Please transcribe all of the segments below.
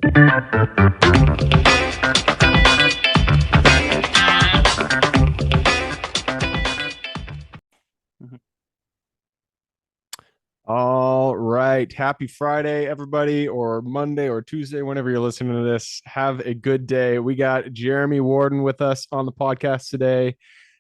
All right. Happy Friday, everybody, or Monday or Tuesday, whenever you're listening to this. Have a good day. We got Jeremy Worden with us on the podcast today.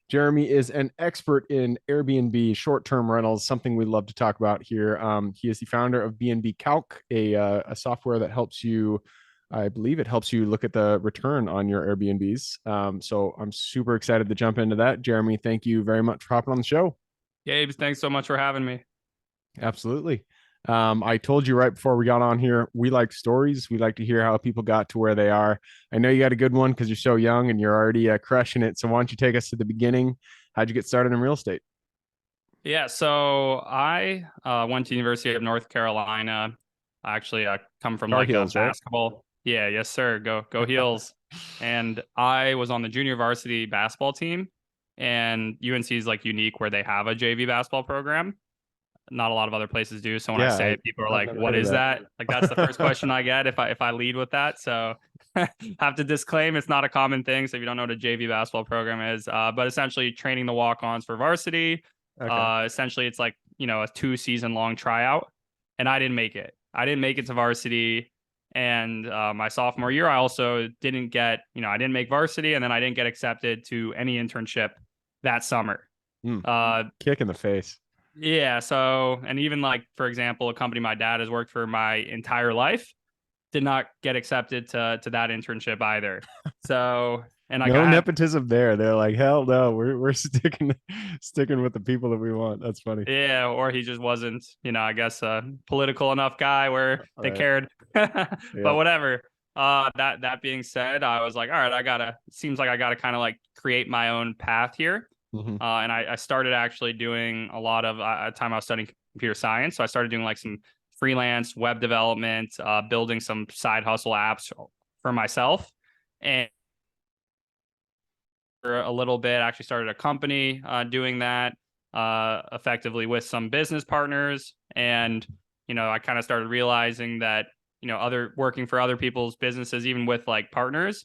Jeremy is an expert in Airbnb short-term rentals, something we love to talk about here. He is the founder of B&B Calc, a software that helps you, I believe it helps you look at the return on your Airbnbs. So I'm super excited to jump into that. Jeremy, thank you very much for hopping on the show. Gabe, thanks so much for having me. Absolutely. I told you right before we got on here, we like stories. We like to hear how people got to where they are. I know you got a good one because you're so young and you're already crushing it. So why don't you take us to the beginning? How'd you get started in real estate? Yeah, so I went to University of North Carolina. I actually come from Tar like a Heels, right? basketball. Yeah, yes, sir. Go Heels. And I was on the junior varsity basketball team. And UNC is like unique where they have a JV basketball program. Not a lot of other places do. So when I Yeah, say it, people are I've like, never "What heard of is that. that?" Like that's the first question I get if I lead with that. So have to disclaim it's not a common thing. So if you don't know what a JV basketball program is, but essentially training the walk-ons for varsity. Okay. Essentially it's like, a 2-season long tryout. And I didn't make it. I didn't make it to varsity. And my sophomore year, I also didn't get, I didn't make varsity, and then I didn't get accepted to any internship that summer. Kick in the face. Yeah. So, and even like, for example, a company my dad has worked for my entire life did not get accepted to that internship either. So, and like No I had, nepotism there. They're like, hell no, we're sticking with the people that we want. That's funny. yeah, or he just wasn't, I guess a political enough guy where All they right. cared. But Yeah. whatever. That being said, I was like, all right, it seems like I gotta kind of like create my own path here. Mm-hmm. And I started actually doing a lot of at the time I was studying computer science. So I started doing like some freelance web development, building some side hustle apps for myself. And for a little bit, I actually started a company doing that effectively with some business partners. And, I kind of started realizing that, other working for other people's businesses, even with like partners,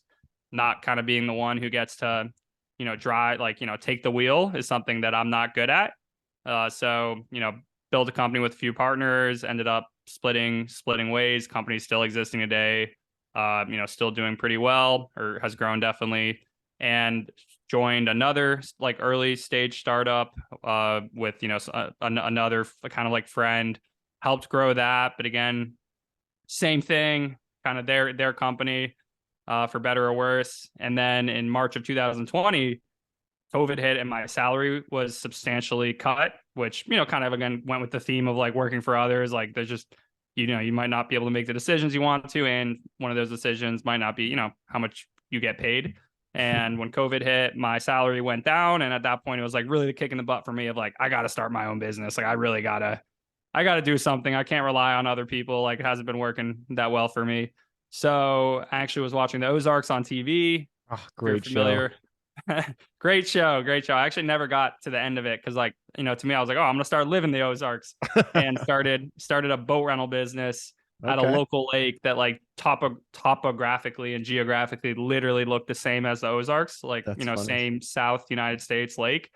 not kind of being the one who gets to drive, like, take the wheel is something that I'm not good at. So, build a company with a few partners, ended up splitting ways. Company's still existing today, still doing pretty well, or has grown definitely. And joined another like early stage startup with, another kind of like friend, helped grow that. But again, same thing, kind of their company, for better or worse. And then in March of 2020, COVID hit and my salary was substantially cut, which, kind of again went with the theme of like working for others. Like there's just, you might not be able to make the decisions you want to. And one of those decisions might not be, how much you get paid. And when COVID hit, my salary went down. And at that point, it was like really the kick in the butt for me of like, I got to start my own business. Like I got to do something. I can't rely on other people. Like it hasn't been working that well for me. So I actually was watching the Ozarks on TV. Oh, If you're great show. familiar. Great show. Great show. I actually never got to the end of it because, like, to me, I was like, oh, I'm gonna start living the Ozarks, and started a boat rental business at a Okay. local lake that like topographically and geographically literally looked the same as the Ozarks, like, That's funny. same South United States lake,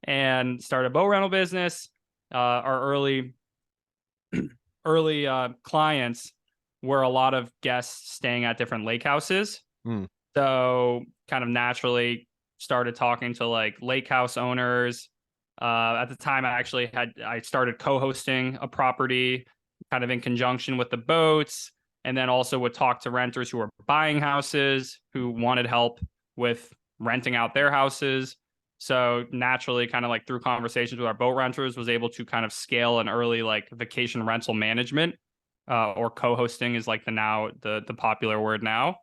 and started a boat rental business. Our early clients were a lot of guests staying at different lake houses. Mm. So kind of naturally started talking to like lake house owners. At the time, I started co-hosting a property kind of in conjunction with the boats, and then also would talk to renters who were buying houses who wanted help with renting out their houses. So naturally, kind of like through conversations with our boat renters, was able to kind of scale an early like vacation rental management, or co-hosting is like the popular word now.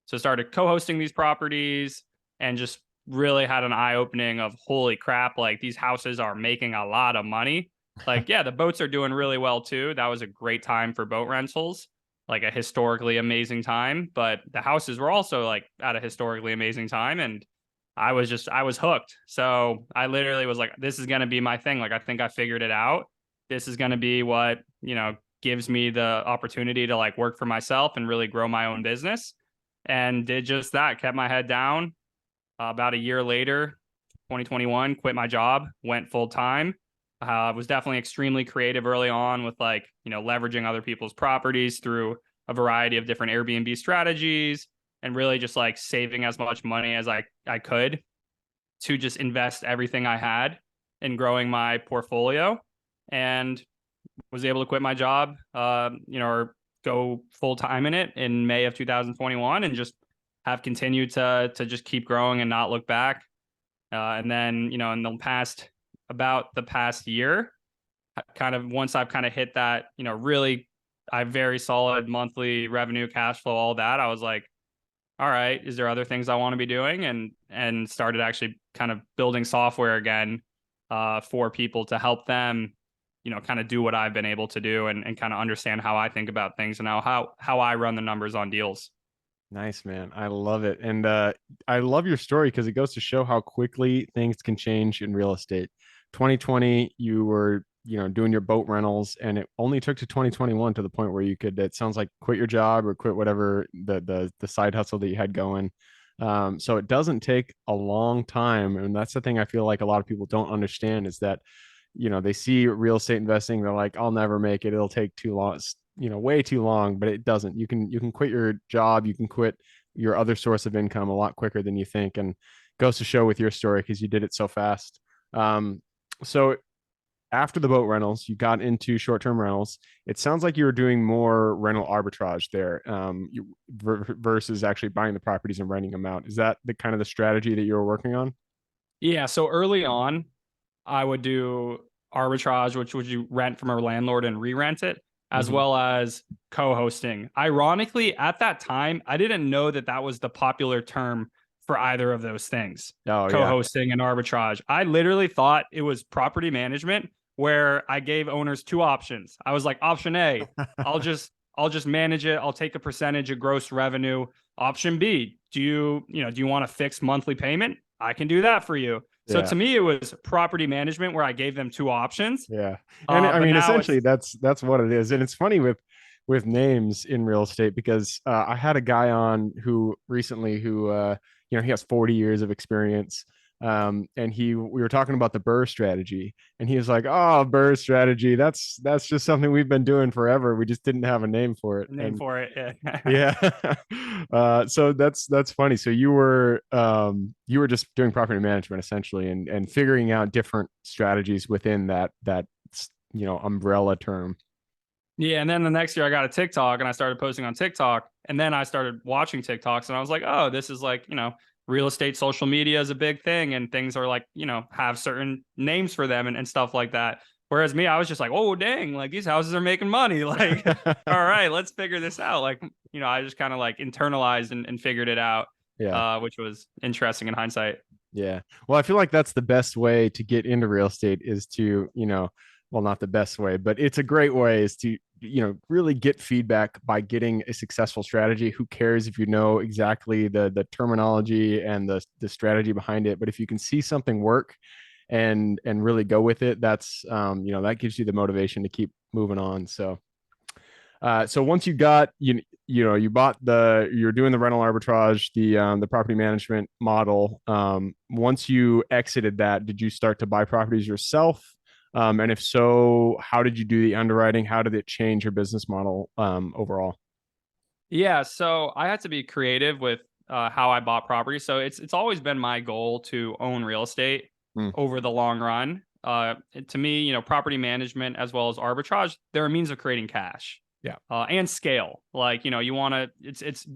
So started co-hosting these properties and just really had an eye-opening of holy crap, like these houses are making a lot of money. Like, yeah, the boats are doing really well too. That was a great time for boat rentals, like a historically amazing time. But the houses were also like at a historically amazing time. And I was hooked. So I literally was like, this is gonna be my thing. Like I think I figured it out. This is gonna be what, gives me the opportunity to like work for myself and really grow my own business. And did just that, kept my head down. About a year later, 2021, quit my job, went full time. Was definitely extremely creative early on with like, leveraging other people's properties through a variety of different Airbnb strategies, and really just like saving as much money as I could to just invest everything I had in growing my portfolio, and was able to quit my job, or go full time in it in May of 2021, and just have continued to just keep growing and not look back. And then, in the past year, kind of once I've kind of hit that, really, I have very solid monthly revenue, cash flow, all that. I was like, all right, is there other things I want to be doing? And started actually kind of building software again, for people to help them, kind of do what I've been able to do, and kind of understand how I think about things and how I run the numbers on deals. Nice, man. I love it. And I love your story because it goes to show how quickly things can change in real estate. 2020, you were, doing your boat rentals, and it only took to 2021 to the point where you could, it sounds like, quit your job or quit whatever the side hustle that you had going. So it doesn't take a long time. And that's the thing I feel like a lot of people don't understand is that, they see real estate investing, they're like, I'll never make it. It'll take too long, way too long, but it doesn't. You can quit your job, you can quit your other source of income a lot quicker than you think. And goes to show with your story because you did it so fast. So after the boat rentals, you got into short-term rentals. It sounds like you were doing more rental arbitrage there, versus actually buying the properties and renting them out. Is that the kind of the strategy that you were working on? Yeah. So early on, I would do arbitrage, which would you rent from a landlord and re-rent it, as Mm-hmm. well as co-hosting. Ironically, at that time, I didn't know that that was the popular term for either of those things, Oh yeah. co-hosting and arbitrage. I literally thought it was property management, where I gave owners two options. I was like, option A, I'll just I'll just manage it. I'll take a percentage of gross revenue. Option B, do you want a fixed monthly payment? I can do that for you. So Yeah. to me, it was property management where I gave them two options. Yeah. And I But mean, now essentially it's that's what it is. And it's funny with names in real estate because I had a guy on who recently who he has 40 years of experience. And we were talking about the Burr strategy, and he was like, "Oh, Burr strategy, that's just something we've been doing forever. We just didn't have a name for it." a name And for it. Yeah. yeah. So that's funny. So you were just doing property management essentially, and figuring out different strategies within that umbrella term. Yeah. And then the next year I got a TikTok and I started posting on TikTok. And then I started watching TikToks and I was like, oh, this is like, real estate social media is a big thing, and things are like, have certain names for them, and stuff like that. Whereas me, I was just like, oh, dang, like these houses are making money. Like, all right, let's figure this out. Like, I just kind of like internalized and figured it out, Yeah. which was interesting in hindsight. Yeah. Well, I feel like that's the best way to get into real estate is to, well, not the best way, but it's a great way is to, really get feedback by getting a successful strategy. Who cares if you know exactly the terminology and the strategy behind it, but if you can see something work and really go with it, that's that gives you the motivation to keep moving on. So once you got you bought you're doing the rental arbitrage, the property management model. Once you exited that, did you start to buy properties yourself? And if so, how did you do the underwriting? How did it change your business model overall? Yeah, so I had to be creative with how I bought property. So it's always been my goal to own real estate Mm, over the long run. To me, property management as well as arbitrage, they're a means of creating cash, yeah. and scale. Like, you want to, it's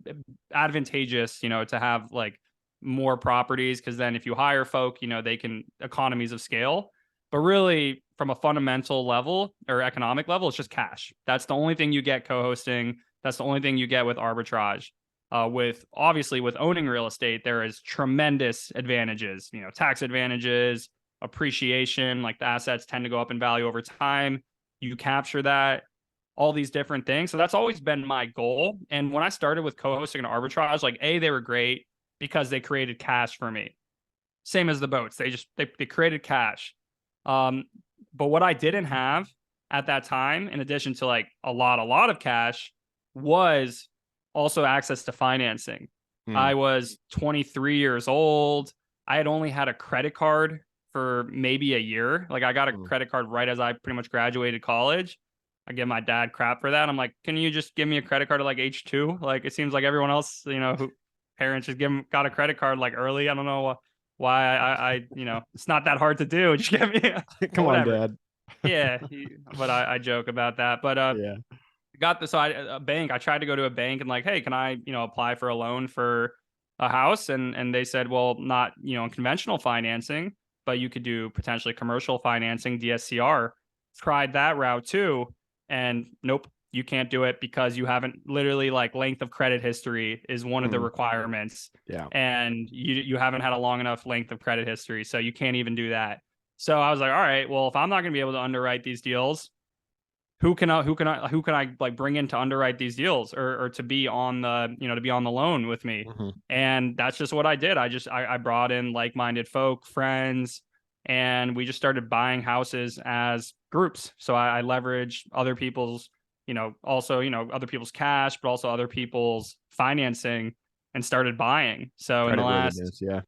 advantageous, to have like more properties, because then if you hire folk, they can economies of scale. But really, from a fundamental level or economic level, it's just cash. That's the only thing you get co-hosting. That's the only thing you get with arbitrage. With obviously with owning real estate, there is tremendous advantages, tax advantages, appreciation, like the assets tend to go up in value over time. You capture that, all these different things. So that's always been my goal. And when I started with co-hosting and arbitrage, like they were great because they created cash for me. Same as the boats. They created cash. But what I didn't have at that time, in addition to like a lot of cash, was also access to financing. I Mm, was 23 years old. I had only had a credit card for maybe a year. Like I got a mm. credit card right as I pretty much graduated college. I give my dad crap for that. I'm like, can you just give me a credit card at like H2? Like it seems like everyone else, who parents just got a credit card like early. I don't know why it's not that hard to do. Just give me, but Come on, whatever. Dad. Yeah, but I joke about that. But Yeah. got this. So a bank. I tried to go to a bank and like, hey, can I apply for a loan for a house? And they said, well, not conventional financing, but you could do potentially commercial financing, DSCR. Tried that route too, and nope, you can't do it because you haven't literally like length of credit history is one of the Mm, requirements, yeah. and you haven't had a long enough length of credit history, so you can't even do that. So I was like, all right, well, if I'm not going to be able to underwrite these deals, who can I like bring in to underwrite these deals or to be on the to be on the loan with me? Mhm. And that's just what I did. I brought in like-minded folk, friends, and we just started buying houses as groups. So I leveraged other people's, also, other people's cash, but also other people's financing and started buying. So in the Credit last worthiness. Yeah.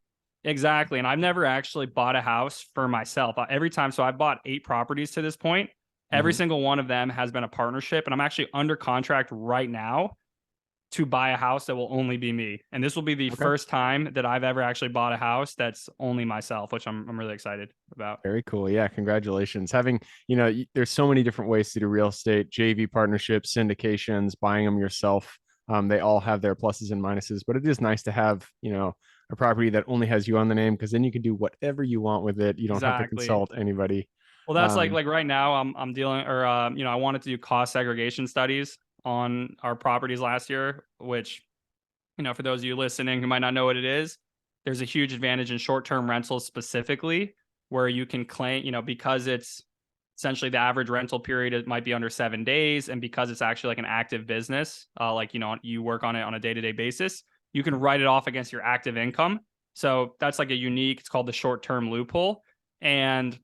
exactly. And I've never actually bought a house for myself. Every time, so I bought 8 properties to this point. Every Hmm. single one of them has been a partnership, and I'm actually under contract right now to buy a house that will only be me. And this will be the Okay. first time that I've ever actually bought a house that's only myself, which I'm really excited about. Very cool. Yeah, congratulations. Having, there's so many different ways to do real estate, JV partnerships, syndications, buying them yourself. They all have their pluses and minuses, but it is nice to have, a property that only has you on the name because then you can do whatever you want with it. You don't have to Exactly. consult anybody. Well, that's like Um, like right now I'm dealing or I wanted to do cost segregation studies on our properties last year, which for those of you listening who might not know what it is, there's a huge advantage in short-term rentals specifically, where you can claim, because it's essentially the average rental period, it might be under 7 days. And because it's actually like an active business, like, you work on it on a day-to-day basis, you can write it off against your active income. So that's like a unique, it's called the short-term loophole. And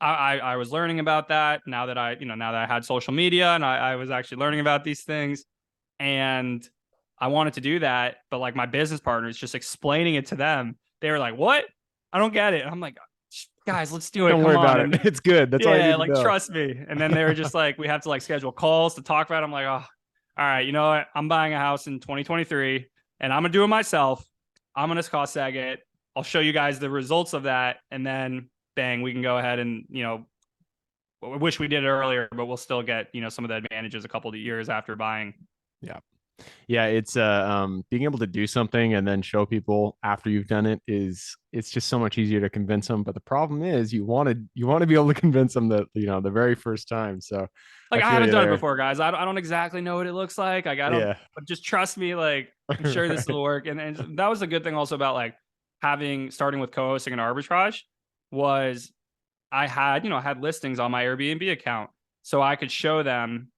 I was learning about that now that I had social media and I was actually learning about these things. And I wanted to do that, but like my business partners just explaining it to them, they were like, "What? I don't get it." And I'm like, "Guys, let's do it. don't Come worry on." about it. And It's good. That's all you yeah, need to like know. trust me. And then they were just like, "We have to like schedule calls to talk about it." I'm like, "Oh, all right. You know what? I'm buying a house in 2023, and I'm gonna do it myself. I'm gonna cost seg it. I'll show you guys the results of that, and then bang, we can go ahead and I wish we did it earlier, but we'll still get some of the advantages a couple of years after buying." Yeah. Yeah, it's being able to do something and then show people after you've done it is it's just so much easier to convince them. But the problem is you want to be able to convince them that the very first time. So Like I I feel haven't you done it there. before, guys. I don't exactly know what it looks like. Like I don't, Yeah. but just trust me. Like I'm sure this Right. will work. And that was a good thing also about like starting with co-hosting and arbitrage was I had listings on my Airbnb account, so I could show them,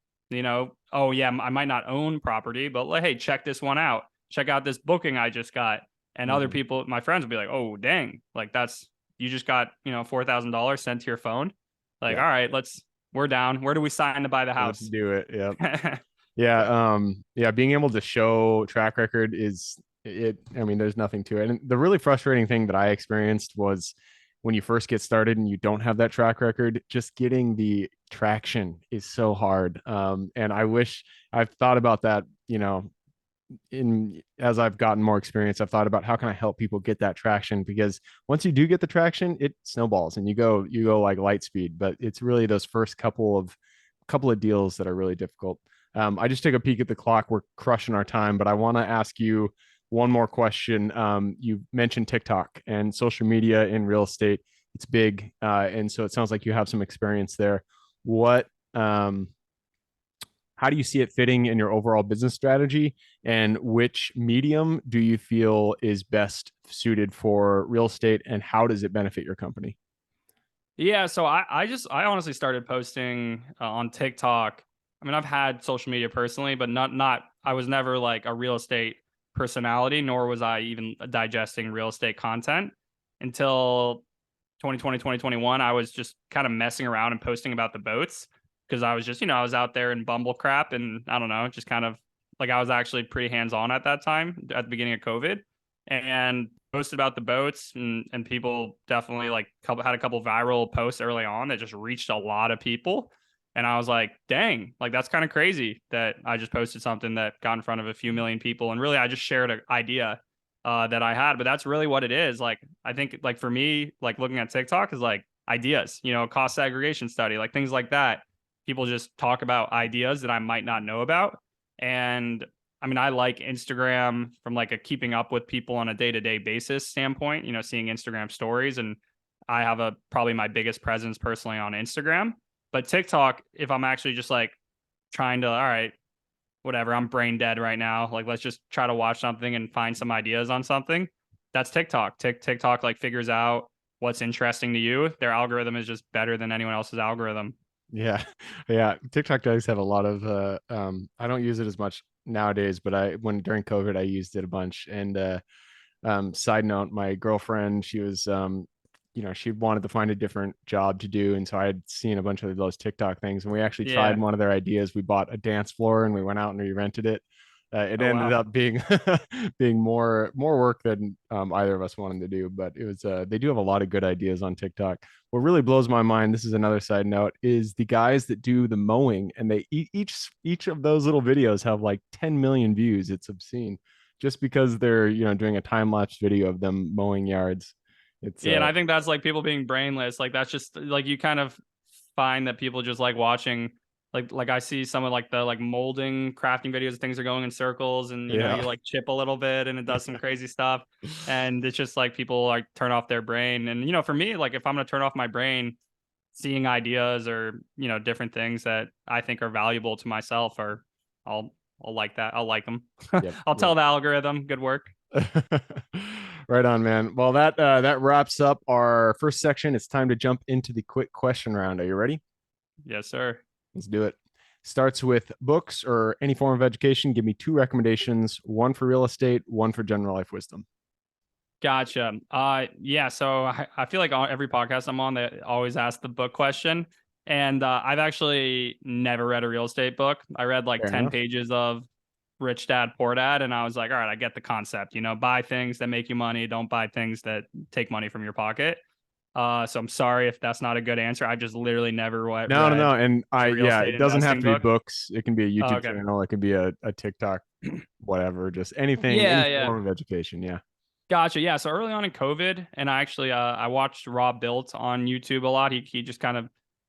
oh yeah, I might not own property, but like, hey, check this one out. Check out this booking I just got. And other Mhm. people, my friends would be like, oh dang, like that's you just got $4,000 sent to your phone. Like, Yeah. all right, we're down. Where do we sign to buy the Let's house? do it. Yeah. Yeah, being able to show track record is it. I mean, there's nothing to it. And the really frustrating thing that I experienced was when you first get started and you don't have that track record, just getting the traction is so hard. And I wish I've thought about that, in as I've gotten more experience, I've thought about how can I help people get that traction because once you do get the traction, it snowballs and you go like light speed. But it's really those first couple of deals that are really difficult. I just took a peek at the clock. We're crushing our time, but I want to ask you one more question. You mentioned TikTok and social media in real estate. It's big, and so it sounds like you have some experience there. What how do you see it fitting in your overall business strategy? And which medium do you feel is best suited for real estate? And how does it benefit your company? Yeah, so I honestly started posting on TikTok. I mean, I've had social media personally, but not I was never like a real estate personality, nor was I even digesting real estate content until 2020, 2021. I was just kind of messing around and posting about the boats. because I was just, I was out there in Bumble crap, and I don't know, just kind of like I was actually pretty hands on at that time at the beginning of COVID, and posted about the boats, and people definitely like had a couple viral posts early on that just reached a lot of people. And I was like, dang, like that's kind of crazy that I just posted something that got in front of a few million people. And really, I just shared an idea that I had. But that's really what it is. Like, I think, like, for me, like looking at TikTok is like ideas, cost segregation study, like things like that. People just talk about ideas that I might not know about. And I mean, I like Instagram from like a keeping up with people on a day to day basis standpoint, seeing Instagram stories. And I have probably my biggest presence personally on Instagram. But TikTok, if I'm actually just like trying to, all right, whatever, I'm brain dead right now. Like, let's just try to watch something and find some ideas on something. That's TikTok. TikTok like figures out what's interesting to you. Their algorithm is just better than anyone else's algorithm. Yeah. Yeah. TikTok does have a lot of I don't use it as much nowadays, but when during COVID I used it a bunch. And side note, my girlfriend, she was she wanted to find a different job to do. And so I had seen a bunch of those TikTok things, and we actually Yeah. tried one of their ideas. We bought a dance floor and we went out and we rented it. It Oh, ended wow. up being being more work than either of us wanted to do, but it was they do have a lot of good ideas on TikTok. What really blows my mind, this is another side note, is the guys that do the mowing, and they each of those little videos have like 10 million views. It's obscene, just because they're doing a time lapse video of them mowing yards. It's Yeah, and I think that's like people being brainless. Like that's just like you kind of find that people just like watching like I see some of like the like molding crafting videos, things are going in circles, and yeah. you like chip a little bit and it does some crazy stuff. And it's just like people like turn off their brain. And for me, like if I'm gonna turn off my brain, seeing ideas or different things that I think are valuable to myself, or I'll I'll like that. I'll like them. Yep, I'll yep. tell the algorithm, good work. Right on, man. Well, that wraps up our first section. It's time to jump into the quick question round. Are you ready? Yes, sir. Let's do it. Starts with books or any form of education. Give me two recommendations: one for real estate, one for general life wisdom. Gotcha. Yeah. So I feel like on every podcast I'm on, they always ask the book question, and I've actually never read a real estate book. I read like Fair 10 pages of Rich Dad Poor Dad, and I was like, all right, I get the concept. Buy things that make you money. Don't buy things that take money from your pocket. So I'm sorry if that's not a good answer. I just literally never No, no, read no. And a real yeah, estate it doesn't have investing to be book. books. It can be a Oh, YouTube okay. channel. It can be a TikTok, whatever. Just anything, any Yeah, yeah. form of education. Yeah. Gotcha. Yeah. So early on in COVID, and I actually I watched Rob Built on YouTube a lot. He just kind of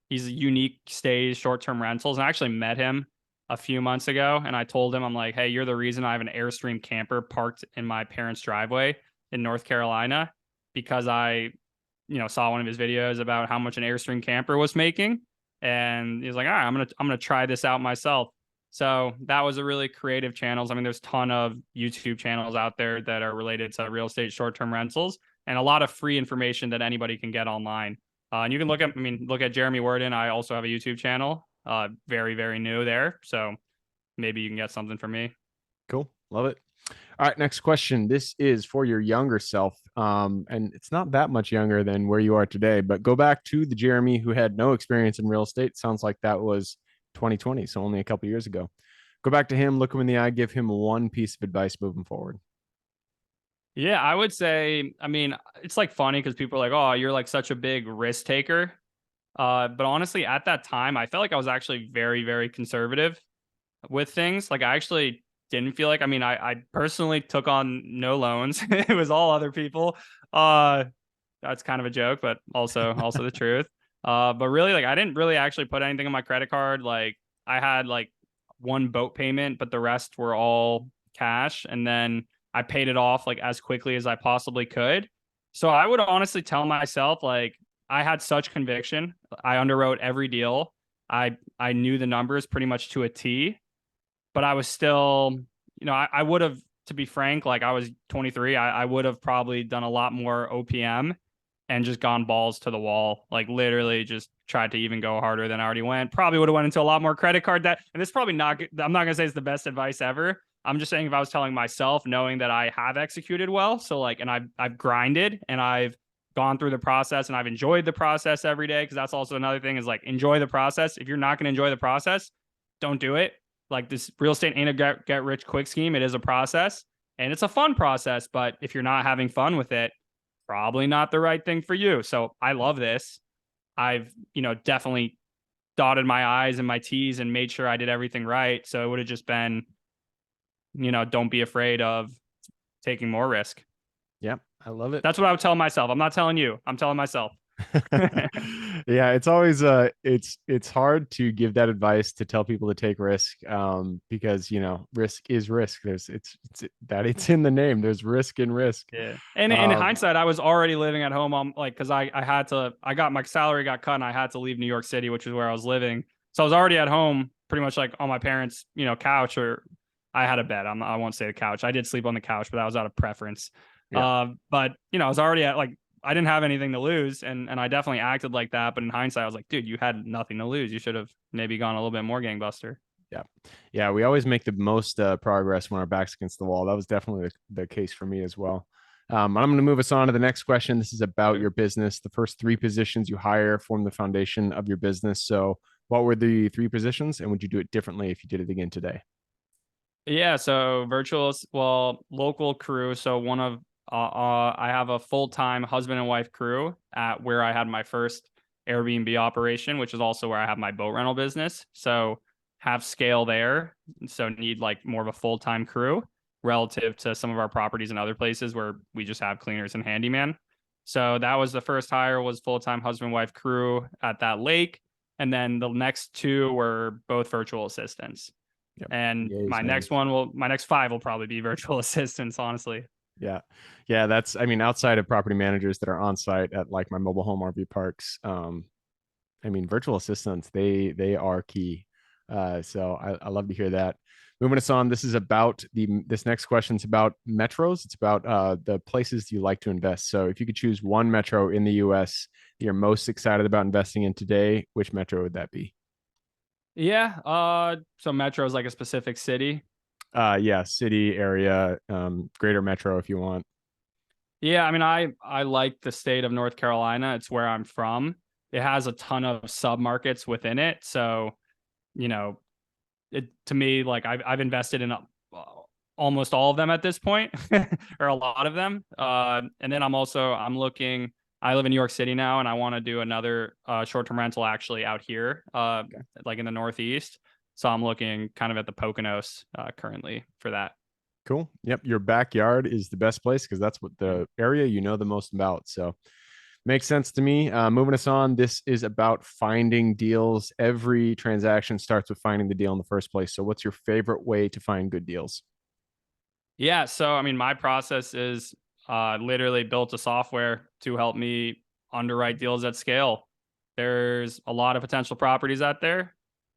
he's a unique stays short term rentals, and I actually met him a few months ago, and I told him, I'm like, hey, you're the reason I have an Airstream camper parked in my parents' driveway in North Carolina, because I saw one of his videos about how much an Airstream camper was making, and he's like, all right, I'm gonna try this out myself. So that was a really creative channels. I mean, there's a ton of YouTube channels out there that are related to real estate short-term rentals, and a lot of free information that anybody can get online. And you can look at Jeremy Worden. I also have a YouTube channel, very, very new there. So maybe you can get something from me. Cool. Love it. All right, next question. This is for your younger self. And it's not that much younger than where you are today, but go back to the Jeremy who had no experience in real estate. Sounds like that was 2020, so only a couple years ago. Go back to him, look him in the eye, give him one piece of advice moving forward. Yeah, I would say, I mean, it's like funny because people are like, oh, you're like such a big risk taker. But honestly, at that time, I felt like I was actually very, very conservative with things. Like I actually didn't feel like, I mean, I personally took on no loans. It was all other people. Uh, that's kind of a joke, but also the truth. But really, like I didn't really actually put anything on my credit card. Like I had like one boat payment, but the rest were all cash. And then I paid it off like as quickly as I possibly could. So I would honestly tell myself like I had such conviction. I underwrote every deal. I knew the numbers pretty much to a T, but I was still, I would have, to be frank, like I was 23, I would have probably done a lot more OPM and just gone balls to the wall, like literally just tried to even go harder than I already went. Probably would have went into a lot more credit card debt. And this is probably not, I'm not gonna say it's the best advice ever. I'm just saying if I was telling myself, knowing that I have executed well, so like, and I've grinded and I've gone through the process and I've enjoyed the process every day. Cause that's also another thing is like enjoy the process. If you're not going to enjoy the process, don't do it. Like this real estate ain't a get rich quick scheme. It is a process and it's a fun process. But if you're not having fun with it, probably not the right thing for you. So I love this. I've, definitely dotted my I's and my T's and made sure I did everything right. So it would have just been, don't be afraid of taking more risk. Yep, I love it. That's what I would tell myself. I'm not telling you. I'm telling myself. Yeah, it's always it's hard to give that advice to tell people to take risk, because risk is risk. It's in the name. There's risk and risk. Yeah. And in um hindsight, I was already living at home on like because I got my salary got cut and I had to leave New York City, which is where I was living. So I was already at home pretty much like on my parents', couch, or I had a bed. I won't say the couch. I did sleep on the couch, but that was out of preference. yeah, But I was already at like I didn't have anything to lose, and I definitely acted like that. But in hindsight, I was like, dude, you had nothing to lose. You should have maybe gone a little bit more gangbuster. yeah, yeah, we always make the most progress when our backs against the wall. That was definitely the case for me as well. I'm going to move us on to the next question. This is about your business. The first three positions you hire form the foundation of your business. So what were the three positions, and would you do it differently if you did it again today? Yeah, so local crew. So I have a full time husband and wife crew at where I had my first Airbnb operation, which is also where I have my boat rental business. So have scale there, so need like more of a full time crew relative to some of our properties and other places where we just have cleaners and handyman. So that was the first hire was full time husband wife crew at that lake, and then the next two were both virtual assistants. Yep. And Yes, man. my next five will probably be virtual assistants, honestly. Yeah. Yeah. I mean, outside of property managers that are on site at like my mobile home RV parks, I mean, virtual assistants, they are key. So I love to hear that. Moving us on, this next question is about metros. It's about the places you like to invest. So if you could choose one metro in the US that you're most excited about investing in today, which metro would that be? Yeah. So metro is like a specific city. Yeah, city area, greater metro if you want. Yeah, I mean, I like the state of North Carolina. It's where I'm from. It has a ton of sub markets within it. So, you know, it to me, like I've invested in almost all of them at this point, or a lot of them. And then I'm looking. I live in New York City now, and I want to do another short term rental actually out here, Okay. like in the Northeast. So I'm looking kind of at the Poconos currently for that. Cool. Yep. Your backyard is the best place because that's what the area you know the most about. So makes sense to me. Moving us on. This is about finding deals. Every transaction starts with finding the deal in the first place. So what's your favorite way to find good deals? Yeah, so I mean, my process is literally built a software to help me underwrite deals at scale. There's a lot of potential properties out there,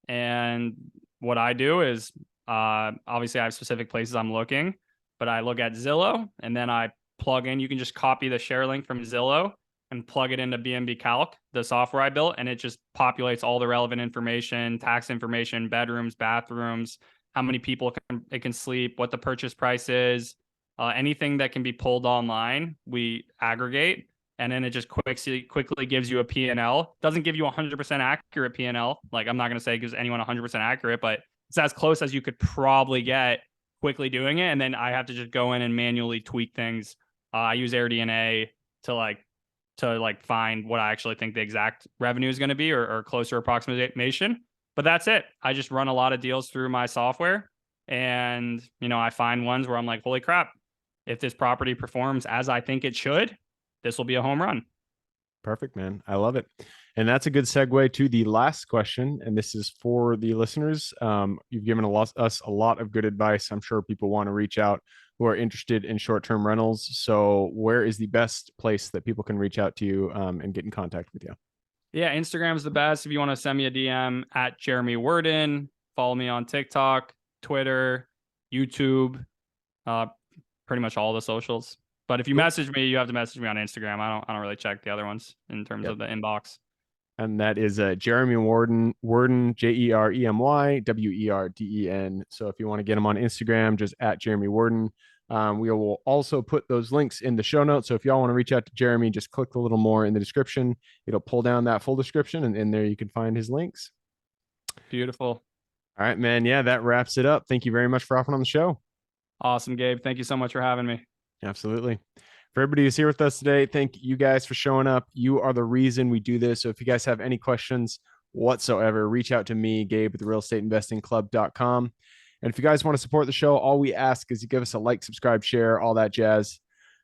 and what I do is obviously I have specific places I'm looking, but I look at Zillow and then I plug in. You can just copy the share link from Zillow and plug it into BNB Calc, the software I built, and it just populates all the relevant information, tax information, bedrooms, bathrooms, how many people it can sleep, what the purchase price is, anything that can be pulled online, we aggregate, and then it just quickly gives you a P&L. Doesn't give you 100% accurate P&L. Like I'm not going to say it gives anyone 100% accurate, but it's as close as you could probably get quickly doing it. And then I have to just go in and manually tweak things. I use AirDNA to find what I actually think the exact revenue is going to be, or closer approximation. But that's it. I just run a lot of deals through my software, and I find ones where I'm like, holy crap, if this property performs as I think it should, this will be a home run. Perfect, man. I love it. And that's a good segue to the last question. And this is for the listeners. You've given us a lot of good advice. I'm sure people want to reach out who are interested in short-term rentals. So where is the best place that people can reach out to you and get in contact with you? Yeah, Instagram is the best. If you want to send me a DM at Jeremy Worden, follow me on TikTok, Twitter, YouTube, uh, pretty much all the socials. But if you Cool. message me, you have to message me on Instagram. I don't really check the other ones in terms Yep. of the inbox. And that is Jeremy Worden, JeremyWerden. So if you want to get him on Instagram, just at Jeremy Worden. We will also put those links in the show notes. So if y'all want to reach out to Jeremy, just click a little more in the description. It'll pull down that full description, and in there you can find his links. Beautiful. All right, man. Yeah, that wraps it up. Thank you very much for hopping on the show. Awesome, Gabe. Thank you so much for having me. Absolutely. For everybody who's here with us today, thank you guys for showing up. You are the reason we do this. So if you guys have any questions whatsoever, reach out to me, Gabe, at therealestateinvestingclub.com. And if you guys want to support the show, all we ask is you give us a like, subscribe, share, all that jazz.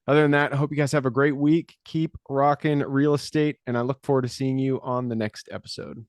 Other than that, I hope you guys have a great week. Keep rocking real estate, and I look forward to seeing you on the next episode.